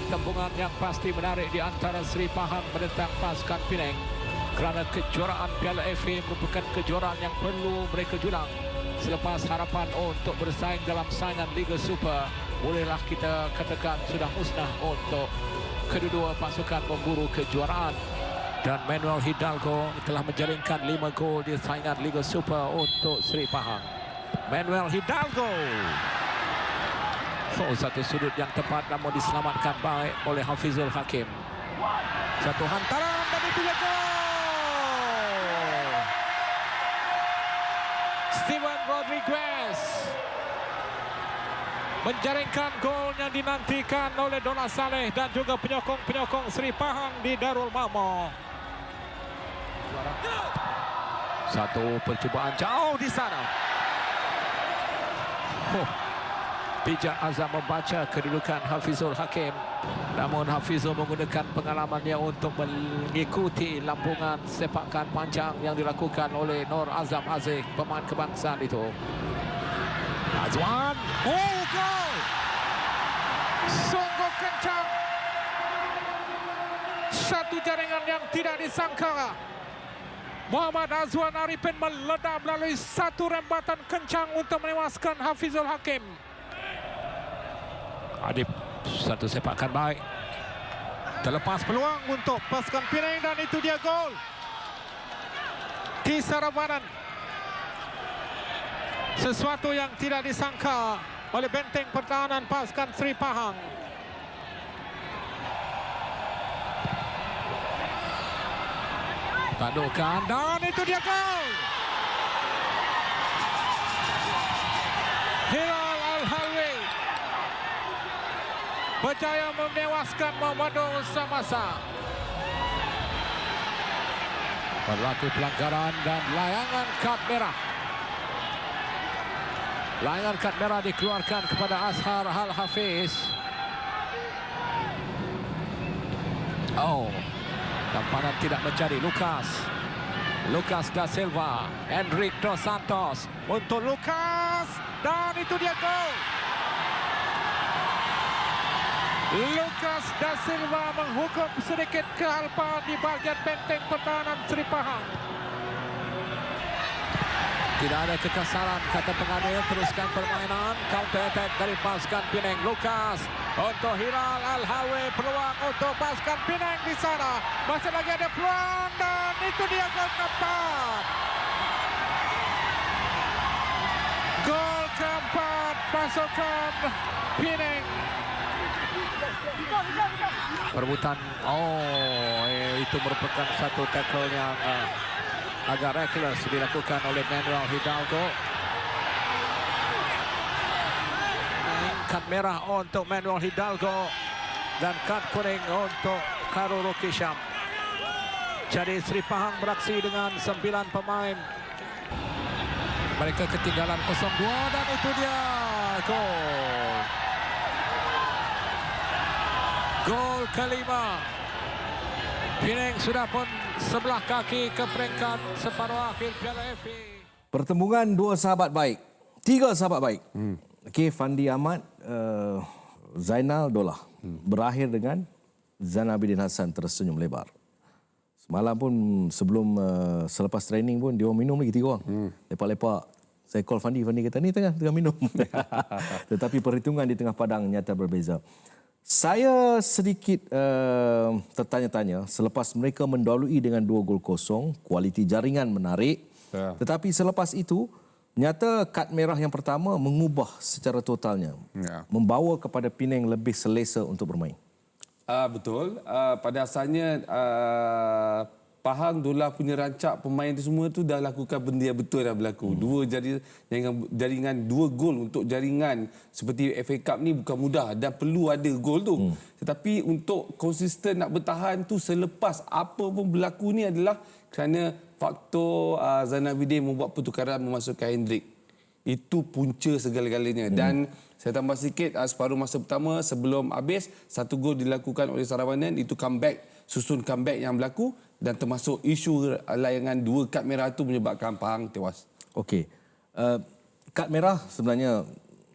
pertembungan yang pasti menarik di antara Seri Pahang menentang pasukan Penang. Kerana kejuaraan Piala FA merupakan kejuaraan yang perlu mereka julang. Selepas harapan untuk bersaing dalam saingan Liga Super, bolehlah kita katakan sudah musnah untuk kedua-dua pasukan memburu kejuaraan. Dan Manuel Hidalgo telah menjaringkan 5 gol di saingan Liga Super untuk Seri Pahang. Manuel Hidalgo. Satu sudut yang tepat namun diselamatkan baik oleh Hafizul Hakim. Satu hantaran dan itu dia gol. Steven Rodriguez menjaringkan gol yang dinantikan oleh Dona Saleh dan juga penyokong-penyokong Seri Pahang di Darul Mamo. Satu percubaan jauh di sana. Bijak Azam membaca kedudukan Hafizul Hakim. Namun Hafizul menggunakan pengalamannya untuk mengikuti lampungan sepakan panjang yang dilakukan oleh Nur Azam Aziz, pemain kebangsaan itu. Azwan, gol! Sungguh kencang. Satu jaringan yang tidak disangka. Muhammad Azwan Arifin meledak melalui satu rembatan kencang untuk menewaskan Hafizul Hakim. Adib, satu sepakan baik. Terlepas peluang untuk pasukan Penang dan itu dia gol. Di Saravanan. Sesuatu yang tidak disangka oleh benteng pertahanan pasukan Seri Pahang. Tadukan dan itu dia gol. Hilal Al-Halwi berjaya menewaskan Mamadou Samasa. Berlaku pelanggaran dan layangan kad merah. Layangan kad merah dikeluarkan kepada Azhar Al-Hafiz. Tamparan tidak menjadi. Lucas da Silva, Enric dos Santos untuk Lucas dan itu dia gol. Lucas da Silva menghukum sedikit kealpaan di bagian benteng pertahanan Seri Pahang. Tidak ada kekasaran, kata pengadil. Teruskan permainan. Counter attack dari pasukan Penang. Lucas untuk Hilal Al-Halwi. Peluang untuk pasukan Penang di sana. Masih lagi ada peluang dan itu dia gol keempat. Gol keempat pasukan Penang. Perebutan. Itu merupakan satu tackle yang agak reckless dilakukan oleh Manuel Hidalgo. Kad merah untuk Manuel Hidalgo dan kad kuning untuk Khairul Ruki Syam. Jadi Seri Pahang beraksi dengan 9 pemain. Mereka ketinggalan 0-2 dan itu dia gol. Gol kelima. Penang sudah pun sebelah kaki ke peringkat separuh akhir Piala FA. Pertembungan dua sahabat baik. 3 sahabat baik. Okey, Fandi Ahmad, Zainal Dolah. Berakhir dengan Zain Abidin Hassan tersenyum lebar. Semalam pun selepas training pun dia orang minum lagi 3 orang. Lepak-lepak. Saya call Fandi kata ni tengah minum. Tetapi perhitungan di tengah padang nyata berbeza. Saya sedikit tertanya-tanya selepas mereka mendahului dengan 2-0, kualiti jaringan menarik. Tetapi selepas itu, nyata kad merah yang pertama mengubah secara totalnya. Membawa kepada Penang lebih selesa untuk bermain. Betul. Pada asalnya, Pahang Dolah punya rancak pemain itu semua tu dah lakukan benda yang betul dah berlaku. Jaringan 2 gol untuk jaringan seperti FA Cup ni bukan mudah dan perlu ada gol tu. Tetapi untuk konsisten nak bertahan tu selepas apa pun berlaku ni adalah kerana faktor Zain Abidin membuat pertukaran memasukkan Hendrik. Itu punca segala-galanya. Dan saya tambah sikit, separuh masa pertama sebelum habis, 1 gol dilakukan oleh Saravanan, itu susun comeback yang berlaku dan termasuk isu layangan 2 kad merah itu menyebabkan Pahang tewas. Okey. Kad merah sebenarnya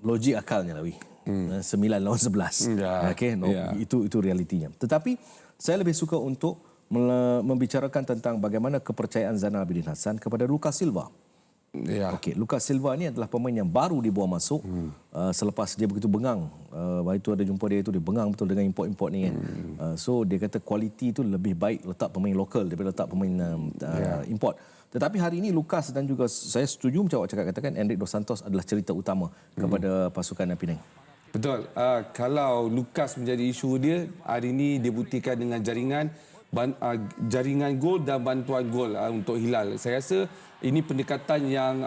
logik akalnya lah. 9 lawan 11. Okey, itu realitinya. Tetapi saya lebih suka untuk membicarakan tentang bagaimana kepercayaan Zainal Abidin Hassan kepada Lucas Silva. Okey, Lucas Silva ni adalah pemain yang baru dibawa masuk selepas dia begitu bengang. Waktu itu ada jumpa dia dia bengang betul dengan import-import ni kan. So dia kata kualiti itu lebih baik letak pemain lokal daripada letak pemain import. Tetapi hari ini Lucas dan juga saya setuju macam awak cakap katakan Enric Dos Santos adalah cerita utama kepada pasukan Penang. Betul. Kalau Lucas menjadi isu dia, hari ini dia buktikan dengan jaringan gol dan bantuan gol untuk Hilal. Saya rasa ini pendekatan yang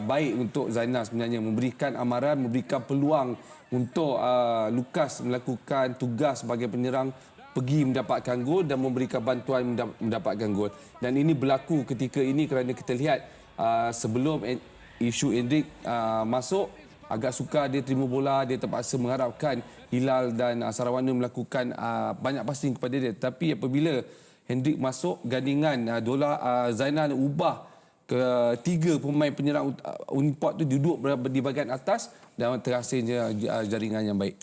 baik untuk Zainal sebenarnya, memberikan amaran, memberikan peluang untuk Lucas melakukan tugas sebagai penyerang, pergi mendapatkan gol dan memberikan bantuan mendapatkan gol. Dan ini berlaku ketika ini kerana kita lihat sebelum isu Endrick masuk, agak sukar dia terima bola, dia terpaksa mengharapkan Hilal dan Sarawak melakukan banyak passing kepada dia. Tapi apabila Hendrik masuk, gandingan Zainal ubah ke 3 pemain penyerang import tu duduk di bahagian atas dan terhasilnya jaringan yang baik.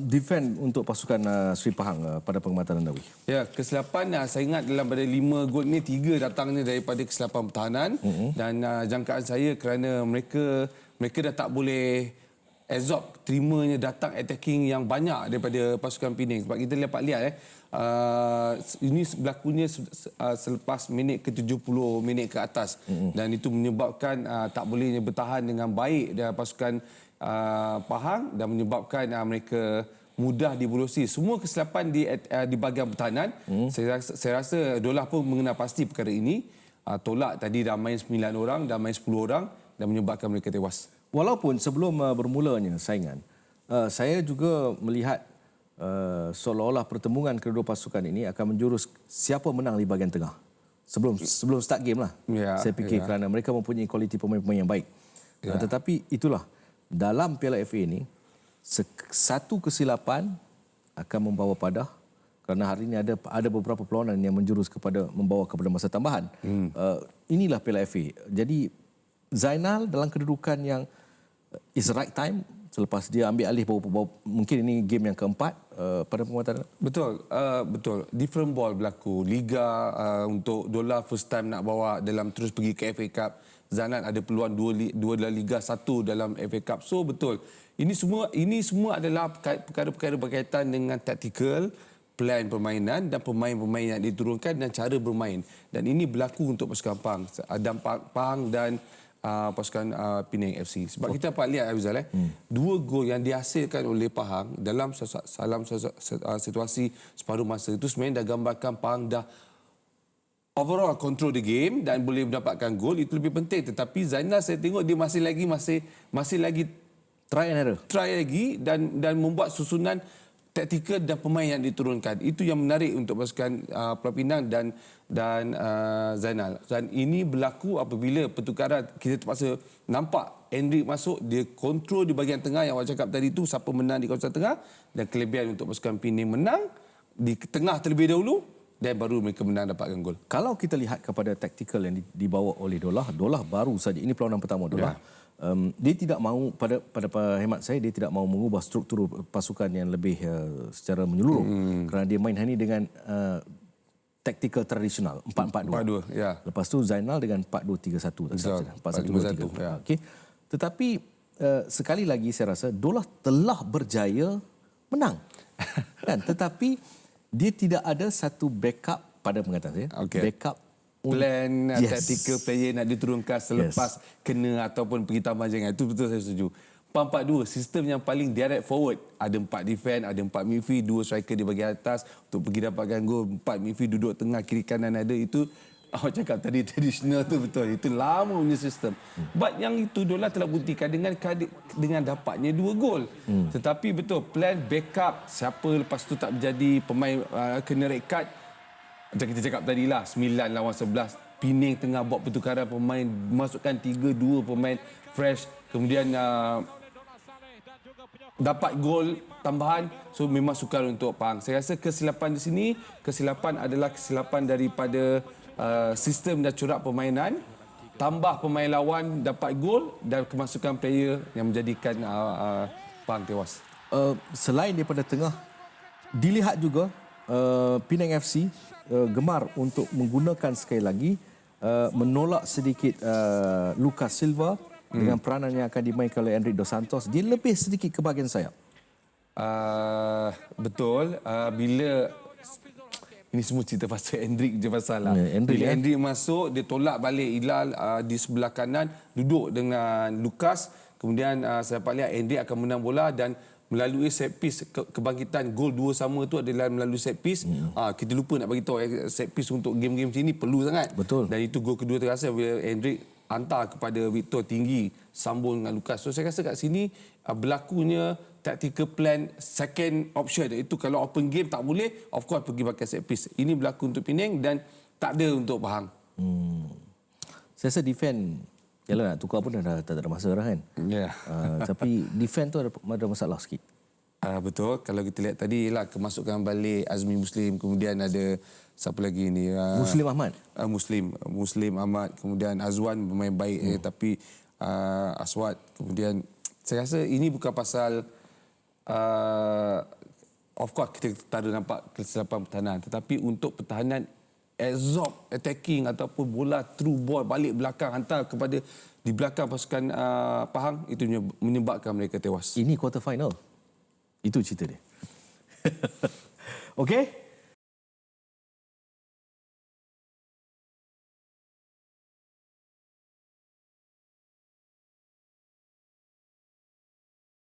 Defend untuk pasukan Sri Pahang pada pengamatan Randawi. Ya, kesilapan saya ingat dalam pada 5 gol ni 3 datangnya daripada kesilapan pertahanan dan jangkaan saya kerana mereka dah tak boleh absorb, terimanya datang attacking yang banyak daripada pasukan Penang. Sebab kita dapat lihat ini berlakunya selepas minit ke-70, minit ke atas. Dan itu menyebabkan tak bolehnya bertahan dengan baik dari pasukan Pahang dan menyebabkan mereka mudah dibolosi. Semua kesilapan di bahagian pertahanan. Saya rasa Dolah pun mengenal pasti perkara ini. Tolak tadi dah main 9 orang, dah main 10 orang dan menyebabkan mereka tewas. Walaupun sebelum bermulanya saingan, saya juga melihat seolah-olah pertemuan kedua pasukan ini akan menjurus siapa menang di bahagian tengah. Sebelum start game lah. Saya fikir kerana mereka mempunyai kualiti pemain-pemain yang baik. Tetapi itulah, dalam Piala FA ini, satu kesilapan akan membawa padah kerana hari ini ada beberapa perlawanan yang menjurus membawa kepada masa tambahan. Inilah Piala FA. Jadi Zainal dalam kedudukan yang is right time selepas dia ambil alih mungkin ini game yang keempat pada penguatan. Betul. Different ball berlaku. Liga untuk Dolah first time nak bawa dalam terus pergi ke FA Cup. Zainal ada peluang dua dalam Liga, satu dalam FA Cup. So betul. Ini semua adalah perkara-perkara berkaitan dengan tactical, plan permainan dan pemain-pemain yang diturunkan dan cara bermain. Dan ini berlaku untuk pasukan Pahang dan pasukan Penang FC. Sebab kita dapat lihat Abizal, 2 gol yang dihasilkan oleh Pahang dalam situasi separuh masa itu sebenarnya dah gambarkan Pahang dah overall control the game dan boleh mendapatkan gol. Itu lebih penting. Tetapi Zainal saya tengok dia masih lagi try lagi dan membuat susunan taktikal dan pemain yang diturunkan. Itu yang menarik untuk pasukan Pulau Pinang dan Zainal. Dan ini berlaku apabila pertukaran kita terpaksa nampak Endrick masuk, dia kontrol di bahagian tengah yang awak cakap tadi tu, siapa menang di kawasan tengah, dan kelebihan untuk pasukan Penang menang di tengah terlebih dahulu dan baru mereka menang dapatkan gol. Kalau kita lihat kepada taktikal yang dibawa oleh Dolah baru saja, ini perlawanan pertama Dolah. Dia tidak mahu, pada hemat saya, dia tidak mahu mengubah struktur pasukan yang lebih secara menyeluruh. Kerana dia main hari ini dengan taktikal tradisional, 4-4-2. Lepas tu Zainal dengan 4-2-3-1. 4-1-2-3. Okay. Tetapi sekali lagi saya rasa Dolah telah berjaya menang. Kan? Tetapi dia tidak ada satu backup pada pengataan saya. Backup plan tactical player nak diturunkan selepas kena ataupun pergi tambah jangan. Itu betul saya setuju. 4-4-2, sistem yang paling direct forward. Ada 4 defend, ada 4 midfield, 2 striker di bahagian atas untuk pergi dapatkan gol. 4 midfield duduk tengah, kiri kanan ada. Itu awak cakap tadi tradisional tu betul. Itu lama punya sistem. But yang itu Dolah telah buktikan dengan dapatnya 2 gol. Tetapi betul, plan backup siapa lepas tu tak menjadi pemain kena red card. Macam kita cakap tadi lah, 9 lawan 11. Penang tengah buat pertukaran pemain, masukkan 3-2 pemain fresh. Kemudian dapat gol tambahan. So memang sukar untuk Pahang. Saya rasa kesilapan di sini, adalah kesilapan daripada sistem dan corak permainan. Tambah pemain lawan dapat gol dan kemasukan player yang menjadikan Pahang tewas. selain daripada tengah, dilihat juga Penang FC gemar untuk menggunakan sekali lagi menolak sedikit Lucas Silva dengan peranan yang akan dimainkan oleh Enrique Dos Santos. Dia lebih sedikit ke bahagian sayap. Betul. Bila ini semua cerita pasal Hendrik je pasal lah. Bila Hendrik masuk, dia tolak balik Hilal di sebelah kanan, duduk dengan Lucas. Kemudian saya dapat lihat Hendrik akan menang bola dan melalui set piece, kebangkitan gol 2 sama tu adalah melalui set piece. Kita lupa nak bagi tahu set piece untuk game-game macam ni perlu sangat. Betul. Dan itu gol kedua terasa bila Hendrik hantar kepada Victor tinggi sambung dengan Lucas. So saya rasa kat sini berlakunya tactical plan second option, iaitu kalau open game tak boleh, of course pergi pakai set piece. Ini berlaku untuk Penang dan tak ada untuk Pahang. Saya rasa defend, yalah nak tukar pun dah tak ada masa dah kan. Ya. Tapi defend tu ada masalah sikit. Betul. Kalau kita lihat tadi lah kemasukan balik Azmi Muslim, kemudian ada siapa lagi ni? Muslim Ahmad. Muslim Ahmad, kemudian Azwan bermain baik tapi Aswad. Kemudian saya rasa ini bukan pasal of course kita tak ada nampak kesilapan pertahanan, tetapi untuk pertahanan absorb attacking ataupun bola through ball balik belakang hantar kepada di belakang pasukan Pahang, itu menyebabkan mereka tewas. Ini quarter final. Itu cerita dia. Okey.